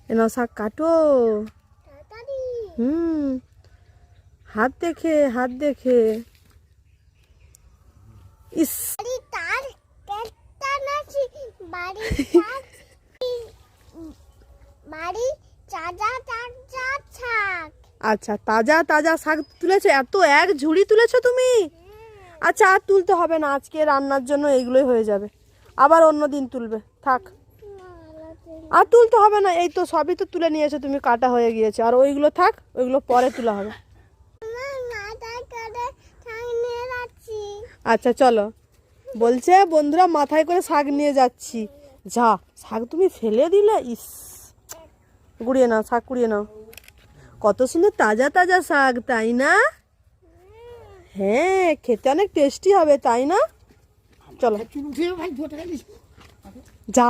এ নাও শাক কাটো। হাত দেখে হাত দেখে। ইস, আচ্ছা তাজা তাজা শাক তুলেছো, এত এক ঝুড়ি তুলেছো তুমি? আচ্ছা আর তুলতে হবে না, আজকে রান্নার জন্য এইগুলোই হয়ে যাবে, আবার অন্য দিন তুলবে, থাক। আর তুলতে হবে না, এই তো সবই তো তুলে নিয়েছো তুমি, কাটা হয়ে গিয়েছে, আর ওইগুলো থাক, ওইগুলো পরে তোলা হবে। আচ্ছা চলো, বলছে বন্ধুরা মাথায় করে শাক নিয়ে যাচ্ছি। যা, শাক তুমি ফেলে দিলে, ইস। কুড়িয়ে নাও শাক, কুড়িয়ে নাও। কত সুন্দর তাজা তাজা শাক, তাই না? হ্যাঁ, খেতে অনেক টেস্টি হবে, তাই না? চলো যা,